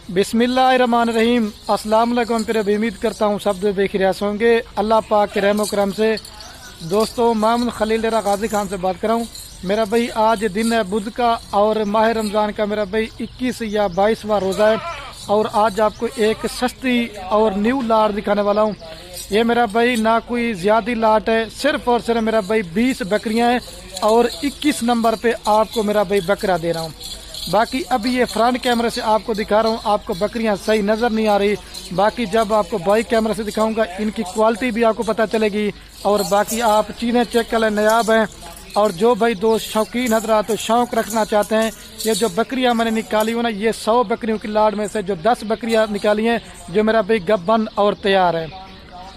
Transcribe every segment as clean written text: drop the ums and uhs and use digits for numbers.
बिस्मिल्लाहिर्रहमानिर्रहीम। अस्सलाम वालेकुम। फिर उम्मीद करता हूँ सब बेखियास होंगे अल्लाह पाक के रहम करम से। दोस्तों, मोहम्मद खलील डेरा गाजी खान से बात कर रहा हूँ। मेरा भाई आज दिन है बुध का और माह रमज़ान का मेरा भाई 21 या 22वां रोज़ा है और आज आपको एक सस्ती और न्यू लाट दिखाने वाला हूँ। ये मेरा भाई ना कोई ज़्यादा लाट है, सिर्फ और सिर्फ मेरा भाई 20 बकरियाँ हैं और 21 नंबर पे आपको मेरा भाई बकरा दे रहा हूँ। बाकी अभी ये फ्रंट कैमरे से आपको दिखा रहा हूँ, आपको बकरियां सही नज़र नहीं आ रही। बाकी जब आपको बाइक कैमरे से दिखाऊंगा इनकी क्वालिटी भी आपको पता चलेगी और बाकी आप चीज़ें चेक कर लें, नायाब हैं। और जो भाई दोस्त शौकीन हजरात तो शौक़ रखना चाहते हैं, ये जो बकरियां मैंने निकाली हो ना, ये 100 बकरियों की लाड में से जो 10 बकरियां निकाली हैं जो मेरा भाई गब्बन और तैयार है।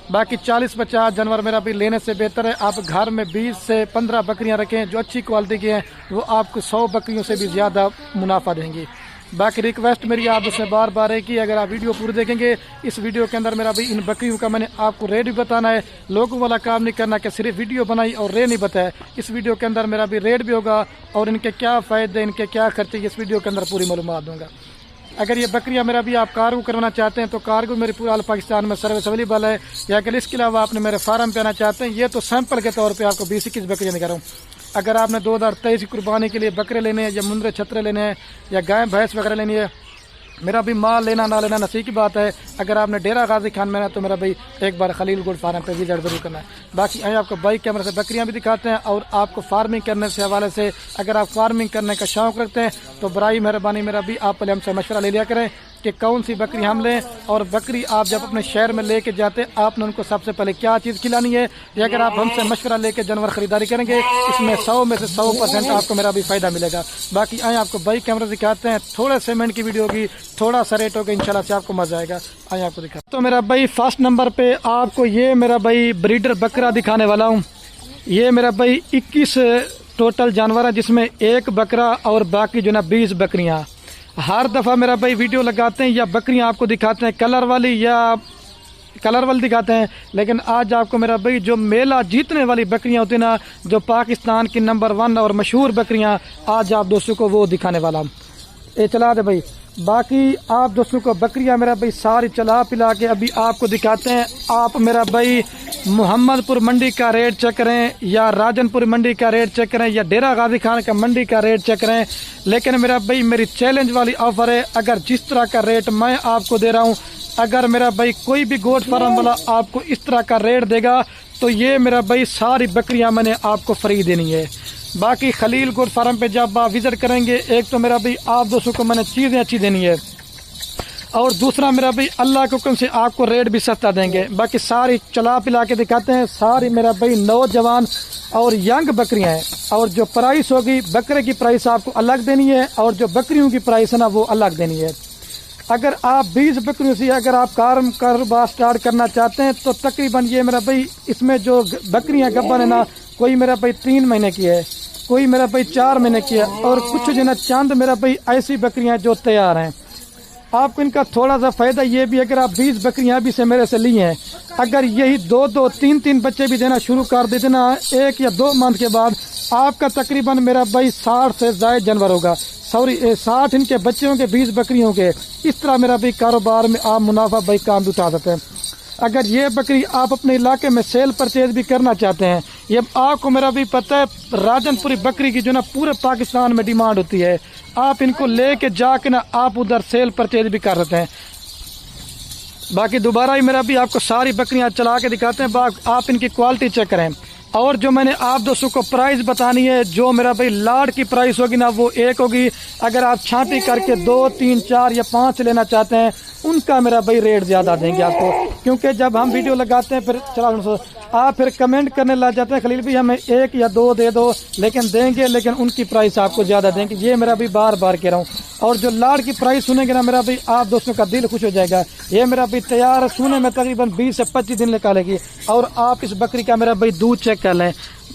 बाकी 40-50 जानवर मेरा भी लेने से बेहतर है आप घर में 20 से 15 बकरियां रखें जो अच्छी क्वालिटी की हैं, वो आपको 100 बकरियों से भी ज़्यादा मुनाफा देंगी। बाकी रिक्वेस्ट मेरी आप उससे बार बार है कि अगर आप वीडियो पूरी देखेंगे, इस वीडियो के अंदर मेरा भी इन बकरियों का मैंने आपको रेट भी बताना है। लोगों वाला काम नहीं करना कि सिर्फ वीडियो बनाई और रेट नहीं बताया। इस वीडियो के अंदर मेरा भी रेट भी होगा और इनके क्या फ़ायदे, इनके क्या खर्चे, इस वीडियो के अंदर पूरी मालूमात दूंगा। अगर ये बकरियां मेरा भी आप कार्गो करवाना चाहते हैं तो कार्गो मेरी पूरे ऑल पाकिस्तान में सर्विस अवेलेबल है। या अगर इसके अलावा आपने मेरे फार्म पे आना चाहते हैं, ये तो सैंपल के तौर पे आपको 20-21 बकरियां दिखा रहा हूँ। अगर आपने 2023 की कुर्बानी के लिए बकरे लेने हैं या मुंदरे छतरे लेने हैं या गाय भैंस वगैरह लेनी है, मेरा भी माल लेना ना लेना नसीब की बात है। अगर आपने डेरा गाजी खान में है तो मेरा भाई एक बार खलील गोल्ड फार्म पे विजिट जरूर करना है। बाकी यहाँ आपको बाइक कैमरे से बकरियां भी दिखाते हैं और आपको फार्मिंग करने से हवाले से अगर आप फार्मिंग करने का शौक़ रखते हैं तो बराई मेहरबानी मेरा भी आप पहले हमसे मशवरा ले लिया करें कि कौन सी बकरी हम लें। और बकरी आप जब अपने शहर में लेके जाते हैं आपने उनको सबसे पहले क्या चीज़ खिलानी है, या अगर आप हमसे मशवरा लेके जानवर खरीदारी करेंगे इसमें 100 में से 100% आपको मेरा भी फ़ायदा मिलेगा। बाकी आए आपको बाइक कैमरा दिखाते हैं, थोड़े से मिनट की वीडियो होगी, थोड़ा सा रेट होगा, इंशाल्लाह से आपको मजा आएगा। आइए आपको दिखा तो मेरा भाई फर्स्ट नंबर पे आपको ये मेरा भाई ब्रीडर बकरा दिखाने वाला हूँ। ये मेरा भाई 21 टोटल जानवर है जिसमें एक बकरा और बाकी जो ना 20 बकरियाँ। हर दफ़ा मेरा भाई वीडियो लगाते हैं या बकरियां आपको दिखाते हैं कलर वाली दिखाते हैं, लेकिन आज आपको मेरा भाई जो मेला जीतने वाली बकरियां होती हैं ना, जो पाकिस्तान की नंबर 1 और मशहूर बकरियां, आज आप दोस्तों को वो दिखाने वाला हूँ। ये चला दे भाई। बाकी आप दोस्तों को बकरियां मेरा भाई सारी चला पिला के अभी आपको दिखाते हैं। आप मेरा भाई मोहम्मदपुर मंडी का रेट चेक करें या राजनपुर मंडी का रेट चेक करें या डेरा गाजी खान का मंडी का रेट चेक करें, लेकिन मेरा भाई मेरी चैलेंज वाली ऑफर है, अगर जिस तरह का रेट मैं आपको दे रहा हूँ, अगर मेरा भाई कोई भी गोट फार्म वाला आपको इस तरह का रेट देगा तो ये मेरा भाई सारी बकरियां मैंने आपको फ्री देनी है। बाकी खलील गोट फार्म पे जब आप विजिट करेंगे, एक तो मेरा भाई आप दोस्तों को मैंने चीज़ें अच्छी देनी है और दूसरा मेरा भाई अल्लाह के हुक्म से आपको रेट भी सस्ता देंगे। बाकी सारी चला पिला के दिखाते हैं, सारी मेरा भाई नौजवान और यंग बकरियां हैं। और जो प्राइस होगी बकरे की प्राइस आपको अलग देनी है और जो बकरियों की प्राइस है ना वो अलग देनी है। अगर आप 20 बकरियों से अगर आप कारोबार स्टार्ट करना चाहते हैं तो तकरीबन ये मेरा भाई इसमें जो बकरियां गब्बन है ना, कोई मेरा भाई 3 महीने की है, कोई मेरा भाई 4 महीने की है और कुछ जो ना चंद मेरा भाई ऐसी बकरियां जो तैयार हैं। आपको इनका थोड़ा सा फ़ायदा ये भी, अगर आप 20 बकरियां अभी से मेरे से ली हैं, अगर यही 2-2, 3-3 बच्चे भी देना शुरू कर देते ना 1 या 2 मंथ के बाद, आपका तकरीबन मेरा भाई 60 से ज़ायद जानवर होगा। 60 इनके बच्चों के 20 बकरियों के, इस तरह मेरा भी कारोबार में आप मुनाफा भाई काम भी उठा सकते हैं। अगर ये बकरी आप अपने इलाके में सेल परचेज भी करना चाहते हैं, ये आपको मेरा भी पता है राजनपुरी बकरी की जो ना पूरे पाकिस्तान में डिमांड होती है, आप इनको लेके जाके ना आप उधर सेल परचेज भी कर सकते हैं। बाकी दोबारा ही मेरा भी आपको सारी बकरियां चला के दिखाते हैं, आप इनकी क्वालिटी चेक करें। और जो मैंने आप दोस्तों को प्राइस बतानी है, जो मेरा भाई लाड की प्राइस होगी ना वो एक होगी। अगर आप छांटी करके 2, 3, 4 या 5 लेना चाहते हैं, उनका मेरा भाई रेट ज़्यादा देंगे आपको, क्योंकि जब हम वीडियो लगाते हैं फिर चला आप फिर कमेंट करने लग जाते हैं खलील भी हमें 1 या 2 दे दो, लेकिन देंगे लेकिन उनकी प्राइस आपको ज़्यादा देंगे। ये मेरा भी बार बार कह रहा हूँ। और जो लाड की प्राइस सुनेंगे ना मेरा भाई आप दोस्तों का दिल खुश हो जाएगा। ये मेरा भाई तैयार है, सुने में तकरीबन 20 से 25 दिन निकालेगी। और आप इस बकरी का मेरा भाई दूध चेक कर लें,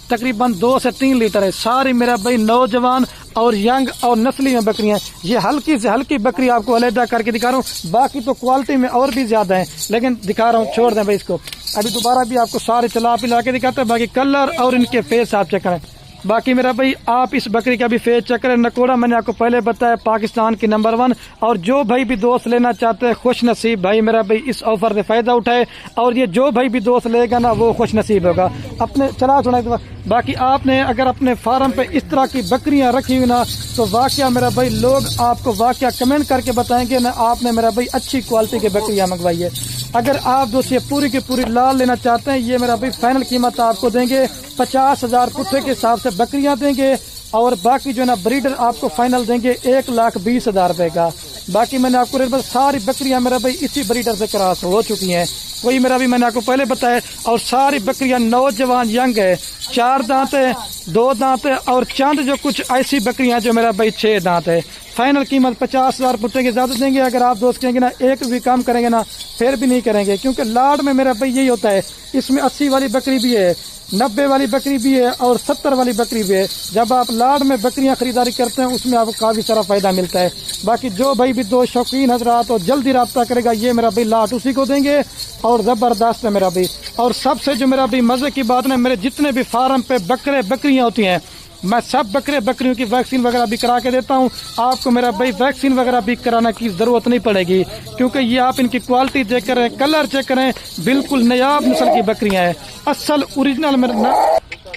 तकरीबन 2 से 3 लीटर है। सारी मेरा भाई नौजवान और यंग और नस्ली में बकरियां। ये हल्की से हल्की बकरी आपको अलहदा करके दिखा रहा हूँ, बाकी तो क्वालिटी में और भी ज्यादा है, लेकिन दिखा रहा हूँ, छोड़ दें भाई इसको। अभी दोबारा भी आपको सारे चला पिला के दिखाते हैं। बाकी कलर और इनके फेस आप चेक करें, باقی میرا بھائی آپ اس بکری کا بھی فیس چیک کریں. نکوڑا میں نے آپ کو پہلے بتایا پاکستان کی نمبر 1. اور جو بھائی بھی دوست لینا چاہتے ہیں خوش نصیب بھائی میرا بھائی اس آفر سے فائدہ اٹھائے. اور یہ جو بھائی بھی دوست لے گا نا وہ خوش نصیب ہوگا. اپنے چلا چھوڑا. باقی آپ نے اگر اپنے فارم پہ اس طرح کی بکریاں رکھی ہوئی نا تو واقعہ میرا بھائی لوگ آپ کو واقعہ کمنٹ کر کے بتائیں گے نا آپ نے میرا بھائی اچھی کوالٹی کی بکریاں منگوائی ہے. اگر آپ دوست یہ پوری کی پوری لال لینا چاہتے ہیں یہ میرا بھائی فائنل قیمت آپ کو دیں گے 50,000 پٹھے کے حساب سے بکریاں دیں گے. اور باقی جو ہے نا بریڈر آپ کو فائنل دیں گے 1,20,000 روپے کا. باقی میں نے آپ کو ساری بکریاں میرا بھائی اسی بریڈر سے کراس ہو چکی ہیں. وہی میرا بھی میں نے آپ کو پہلے بتایا. اور ساری بکریاں نوجوان ینگ ہے. 4 دانت ہے 2 دانت ہے اور چند جو کچھ ایسی بکریاں جو میرا بھائی 6 دانت ہے. فائنل قیمت 50,000 پٹھے کی زیادہ دیں گے. اگر آپ دوست کہیں گے نا ایک بھی کام کریں گے نا پھر بھی نہیں کریں گے کیونکہ لاڈ میں میرا بھائی یہی ہوتا ہے. اس میں 80 والی بکری بھی ہے 90 والی بکری بھی ہے اور 70 والی بکری بھی ہے. جب آپ لاڈ میں بکریاں خریداری کرتے ہیں اس میں آپ کو کافی سارا فائدہ ملتا ہے. باقی جو بھائی بھی دو شوقین حضرات اور جلدی رابطہ کرے گا یہ میرا بھائی لاٹ اسی کو دیں گے. اور زبردست ہے میرا بھائی. اور سب سے جو میرا بھائی مزے کی بات ہے میرے جتنے بھی فارم پہ بکریاں ہوتی ہیں میں سب بکریوں کی ویکسین وغیرہ بھی کرا کے دیتا ہوں. آپ کو میرا بھائی ویکسین وغیرہ بھی کرانے کی ضرورت نہیں پڑے گی کیونکہ یہ آپ ان کی کوالٹی چیک کریں کلر چیک کریں بالکل نیاب نسل کی بکریاں ہیں.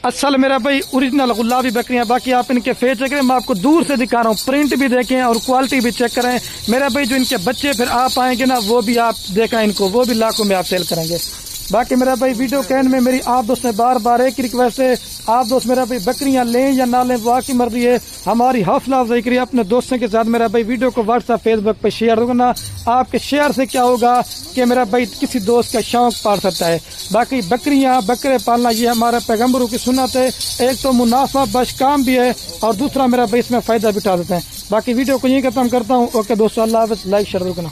اصل میرا بھائی اوریجنل گلابی بکریاں. باقی آپ ان کے فیس چیک کریں میں آپ کو دور سے دکھا رہا ہوں. پرنٹ بھی دیکھیں اور کوالٹی بھی چیک کریں میرا بھائی. جو ان کے بچے پھر آپ آئیں گے نا وہ بھی آپ دیکھیں ان کو وہ بھی لاکھوں میں آپ سیل کریں گے. باقی میرا بھائی ویڈیو کہنے میں میری آپ دوست نے بار بار ایک ریکویسٹ ہے آپ دوست میرا بھائی بکریاں لیں یا نہ لیں وہ آپ کی مرضی ہے. ہماری حوصلہ افزائی کریے اپنے دوستوں کے ساتھ میرا بھائی ویڈیو کو واٹس ایپ فیس بک پہ شیئر کرنا. آپ کے شیئر سے کیا ہوگا کہ میرا بھائی کسی دوست کا شوق پال سکتا ہے. باقی بکرے پالنا یہ ہمارے پیغمبروں کی سنت ہے. ایک تو منافع بخش کام بھی ہے اور دوسرا میرا بھائی اس میں فائدہ بھی اٹھا دیتے ہیں. باقی ویڈیو کو یہیں ختم کرتا ہوں. اوکے دوستو اللہ حافظ. لائک شیئر کرنا.